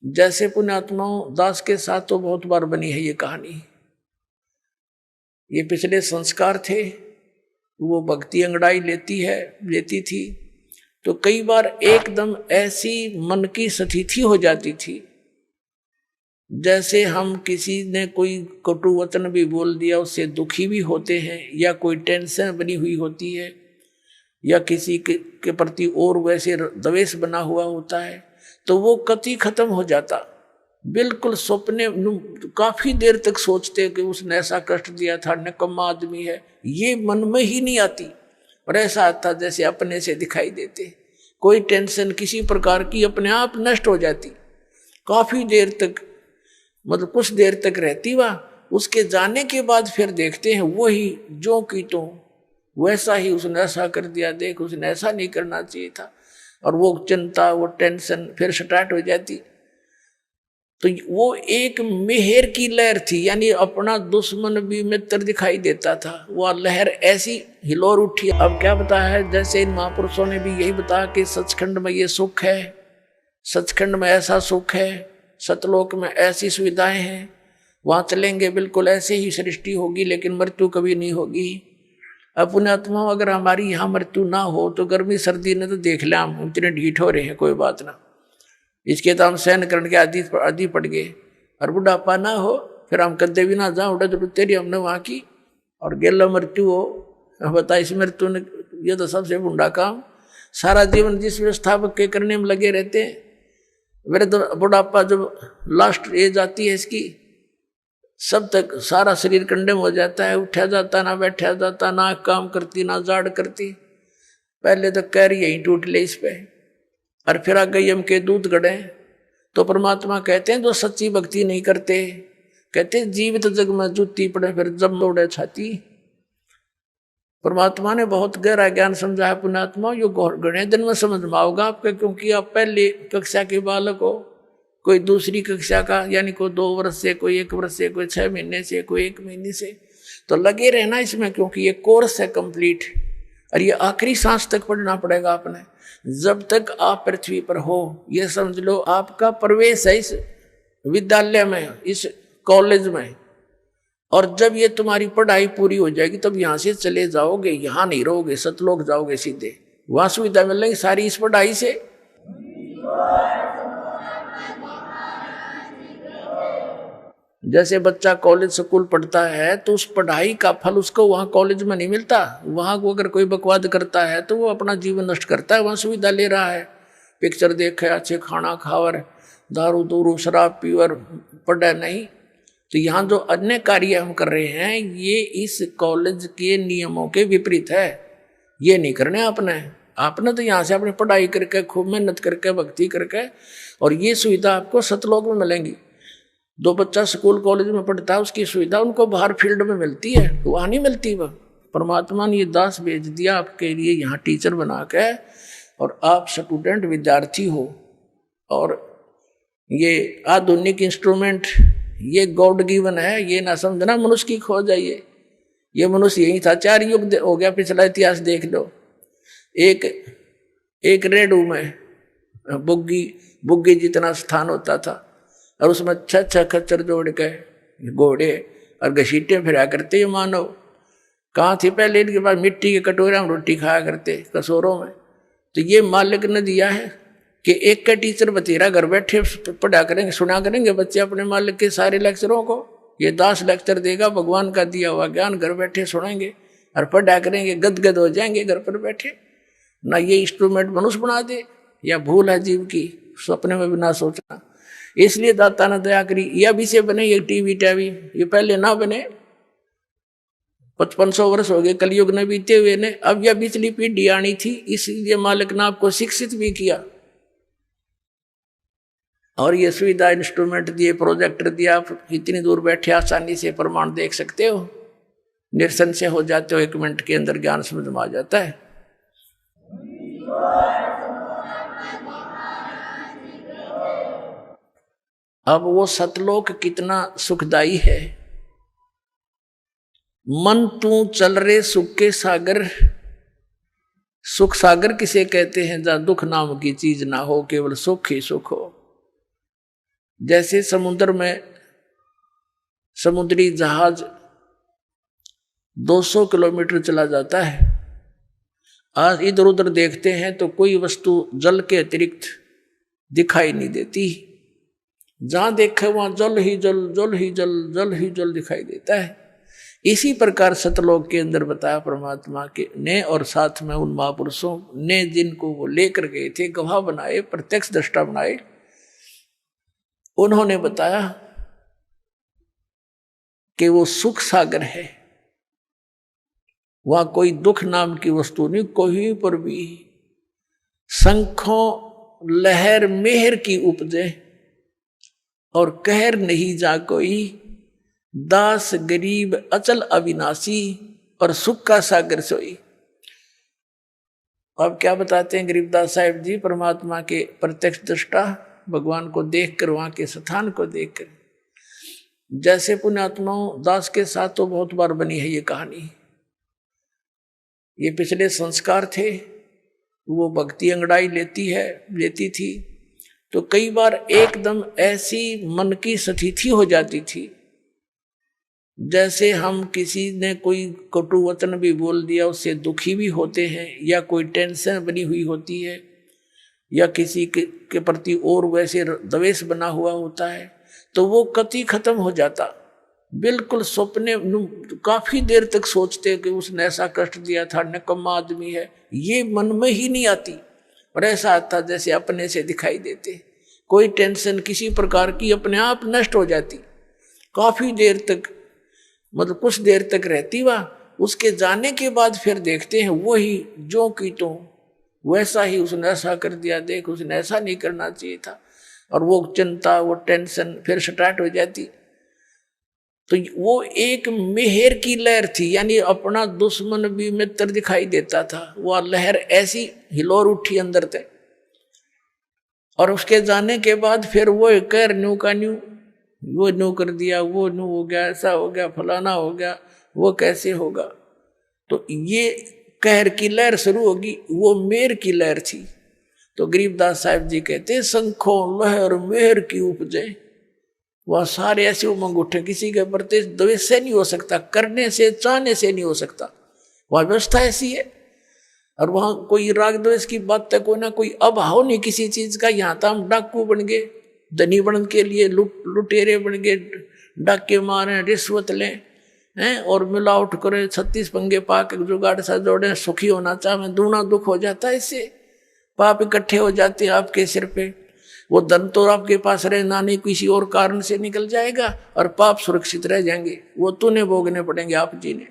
जैसे पुण्यात्माओं दास के साथ तो बहुत बार बनी है ये कहानी। ये पिछले संस्कार थे, वो भक्ति अंगड़ाई लेती थी, तो कई बार एकदम ऐसी मन की स्थिति हो जाती थी, जैसे हम किसी ने कोई कटु वचन भी बोल दिया उससे दुखी भी होते हैं, या कोई टेंशन बनी हुई होती है, या किसी के प्रति और वैसे द्वेष बना हुआ होता है, तो वो कति खत्म हो जाता। बिल्कुल सपने काफी देर तक सोचते कि उसने ऐसा कष्ट दिया था, निकम्मा आदमी है, ये मन में ही नहीं आती। और ऐसा आता जैसे अपने से दिखाई देते, कोई टेंशन किसी प्रकार की अपने आप नष्ट हो जाती। काफी देर तक, मतलब कुछ देर तक रहती वह, उसके जाने के बाद फिर देखते हैं वही जो की तो वैसा ही उसने ऐसा कर दिया, देख उसने ऐसा नहीं करना चाहिए था। और वो चिंता, वो टेंशन फिर स्टार्ट हो जाती। तो वो एक मेहर की लहर थी, यानी अपना दुश्मन भी मित्र दिखाई देता था। वह लहर ऐसी हिलोर उठी। अब क्या बता है, जैसे इन महापुरुषों ने भी यही बताया कि सचखंड में ये सुख है, सचखंड में ऐसा सुख है, सतलोक में ऐसी सुविधाएं हैं, वहां चलेंगे बिल्कुल ऐसे ही सृष्टि होगी, लेकिन मृत्यु कभी नहीं होगी। अब पुण्यात्मा अगर हमारी यहाँ मृत्यु ना हो तो गर्मी सर्दी ने तो देख लिया, हम इतने ढीठ हो रहे हैं, कोई बात ना, इसके तो हम सहन करने के आदि पड़ गए। और बुढ़ापा ना हो फिर हम कदे भी ना जाओ, उड़ा तो तेरी हमने वहाँ की, और गेला मृत्यु हो, बता इस मृत्यु ने, ये तो सबसे बुढ़ा काम। सारा जीवन जिस व्यवस्थापक के करने में लगे रहते हैं, मेरे तो बुढ़ापा जब लास्ट एज आती है इसकी, सब तक सारा शरीर कंडम हो जाता है, उठा जाता ना बैठा जाता, ना काम करती ना जाड़ करती। पहले तो कह रही यही टूट ले इस पे, और फिर आ गई हम के दूध गड़े। तो परमात्मा कहते हैं जो सच्ची भक्ति नहीं करते, कहते जीवित जग में जूती पड़े फिर जब दौड़े छाती। परमात्मा ने बहुत गहरा ज्ञान समझा है पुण्यात्मा, यो गणे दिन में समझ में आओगा आपके, क्योंकि आप पहले कक्षा के बालक हो, कोई दूसरी कक्षा का, यानी कोई 2 वर्ष से, कोई 1 वर्ष से, कोई 6 महीने से, कोई 1 महीने से, तो लगे रहना इसमें, क्योंकि ये कोर्स है कंप्लीट, और ये आखिरी सांस तक पढ़ना पड़ेगा आपने। जब तक आप पृथ्वी पर हो, ये समझ लो आपका प्रवेश है इस विद्यालय में, इस कॉलेज में, और जब ये तुम्हारी पढ़ाई पूरी हो जाएगी तब यहाँ से चले जाओगे, यहाँ नहीं रहोगे, सतलोक जाओगे सीधे, वहां सुविधा मिलेगी सारी इस पढ़ाई से। जैसे बच्चा कॉलेज स्कूल पढ़ता है तो उस पढ़ाई का फल उसको वहाँ कॉलेज में नहीं मिलता। वहाँ को अगर कोई बकवाद करता है तो वो अपना जीवन नष्ट करता है, वहाँ सुविधा ले रहा है, पिक्चर देखे, अच्छे खाना खावर, दारू दूरू शराब पीवर, पढ़े नहीं। तो यहाँ जो अन्य कार्य हम कर रहे हैं ये इस कॉलेज के नियमों के विपरीत है, ये नहीं करने आपने तो यहाँ से अपनी पढ़ाई करके खूब मेहनत करके भक्ति करके, और ये सुविधा आपको सतलोक में मिलेंगी। दो बच्चा स्कूल कॉलेज में पढ़ता है, उसकी सुविधा उनको बाहर फील्ड में मिलती है, वहाँ नहीं मिलती। वह परमात्मा ने ये दास भेज दिया आपके लिए यहाँ टीचर बना के, और आप स्टूडेंट विद्यार्थी हो। और ये आधुनिक इंस्ट्रूमेंट ये गॉड गिवन है, ये ना समझना मनुष्य की खोज है। ये मनुष्य यही था, 4 युग हो गया, पिछला इतिहास देख लो। एक रेडू में बुग्गी जितना स्थान होता था, और उसमें 6 खच्चर जोड़ के घोड़े और घसीटे फिरा करते ये मानव। कहाँ थे पहले, इनके पास मिट्टी के कटोरे में रोटी खाया करते, कसोरों में। तो ये मालिक ने दिया है कि एक का टीचर बतेरा घर बैठे पढ़ा करेंगे, सुना करेंगे बच्चे अपने मालिक के सारे लेक्चरों को। ये दास लेक्चर देगा, भगवान का दिया हुआ ज्ञान घर बैठे सुनेंगे और पढ़ा करेंगे, गदगद हो जाएंगे घर पर बैठे। ना ये इंस्ट्रूमेंट मनुष्य बना दे, या भूल है जीव की, सपने में भी ना सोचना। इसलिए दाता ने दया करी, यह भी से बने ये टीवी टावी, ये पहले ना बने। 5500 वर्ष हो गए कलयुग ने बीते हुए ने, अब यह पिछली पीढ़ी आनी थी, इसलिए मालिक ने आपको शिक्षित भी किया, और ये सुविधा इंस्ट्रूमेंट दिए, प्रोजेक्टर दिया, आप इतनी दूर बैठे आसानी से प्रमाण देख सकते हो, निरसन से हो जाते हो, 1 मिनट के अंदर ज्ञान समझ में आ जाता है। अब वो सतलोक कितना सुखदाई है। मन तू चल रे सुख के सागर, सुख सागर किसे कहते हैं, जहां दुख नाम की चीज ना हो, केवल सुख ही सुख हो। जैसे समुद्र में समुद्री जहाज 200 किलोमीटर चला जाता है, आज इधर उधर देखते हैं तो कोई वस्तु जल के अतिरिक्त दिखाई नहीं देती। जहां देखे वहां जल ही जल, जल ही जल, जल ही जल दिखाई देता है। इसी प्रकार सतलोक के अंदर बताया परमात्मा के ने, और साथ में उन महापुरुषों ने जिनको वो लेकर गए थे, गवाह बनाए, प्रत्यक्ष दृष्टा बनाए, उन्होंने बताया कि वो सुख सागर है, वहां कोई दुख नाम की वस्तु नहीं, कहीं पर भी शंखों लहर मेहर की उपजे और कहर नहीं जा कोई, दास गरीब अचल अविनाशी और सुख का सागर सोई। अब क्या बताते हैं गरीबदास साहिब जी, परमात्मा के प्रत्यक्ष दृष्टा, भगवान को देखकर, वहां के स्थान को देखकर। जैसे पुण्यात्माओं दास के साथ तो बहुत बार बनी है ये कहानी। ये पिछले संस्कार थे, वो भक्ति अंगड़ाई लेती थी, तो कई बार एकदम ऐसी मन की स्थिति हो जाती थी, जैसे हम किसी ने कोई कटु वचन भी बोल दिया उससे दुखी भी होते हैं, या कोई टेंशन बनी हुई होती है, या किसी के प्रति और वैसे द्वेष बना हुआ होता है, तो वो कति खत्म हो जाता। बिल्कुल सपने काफी देर तक सोचते कि उसने ऐसा कष्ट दिया था, निकम्मा आदमी है, ये मन में ही नहीं आती। और ऐसा आता जैसे अपने से दिखाई देते, कोई टेंशन किसी प्रकार की अपने आप नष्ट हो जाती। काफी देर तक, मतलब कुछ देर तक रहती वह, उसके जाने के बाद फिर देखते हैं वही जो की तो वैसा ही, उसने ऐसा कर दिया, देख उसने ऐसा नहीं करना चाहिए था, और वो चिंता, वो टेंशन फिर स्टार्ट हो जाती। तो वो एक मेहर की लहर थी, यानी अपना दुश्मन भी मित्र दिखाई देता था। वह लहर ऐसी हिलोर उठी अंदर तक, और उसके जाने के बाद फिर वो कर न्यू का न्यू, वो न्यू कर दिया, वो न्यू हो गया, ऐसा हो गया, फलाना हो गया, वो कैसे होगा। तो ये कहर की लहर शुरू होगी, वो मेहर की लहर थी। तो गरीबदास साहिब जी कहते, शंखों लहर मेहर की उपजे, वह सारे ऐसे उमंग उठे, किसी के प्रति द्वेष से नहीं हो सकता, करने से चाहने से नहीं हो सकता, वह व्यवस्था ऐसी है। और वहां कोई राग द्वेष की बात तक हो ना, कोई अभाव नहीं किसी चीज का। यहाँ तो हम डाकू बन गए, धनी बन के लिए लुटेरे बन गए, डाके मारे, रिश्वत लें हैं और मिलावट करे, 36 पंगे पाक जुगाड़ सा जोड़े, सुखी होना चाहे, दूना दुख हो जाता है। इससे पाप इकट्ठे हो जाते हैं आपके सिर पे। वो धन तो आपके पास रहना नहीं, किसी और कारण से निकल जाएगा, और पाप सुरक्षित रह जाएंगे, वो तूने भोगने पड़ेंगे आप जी ने।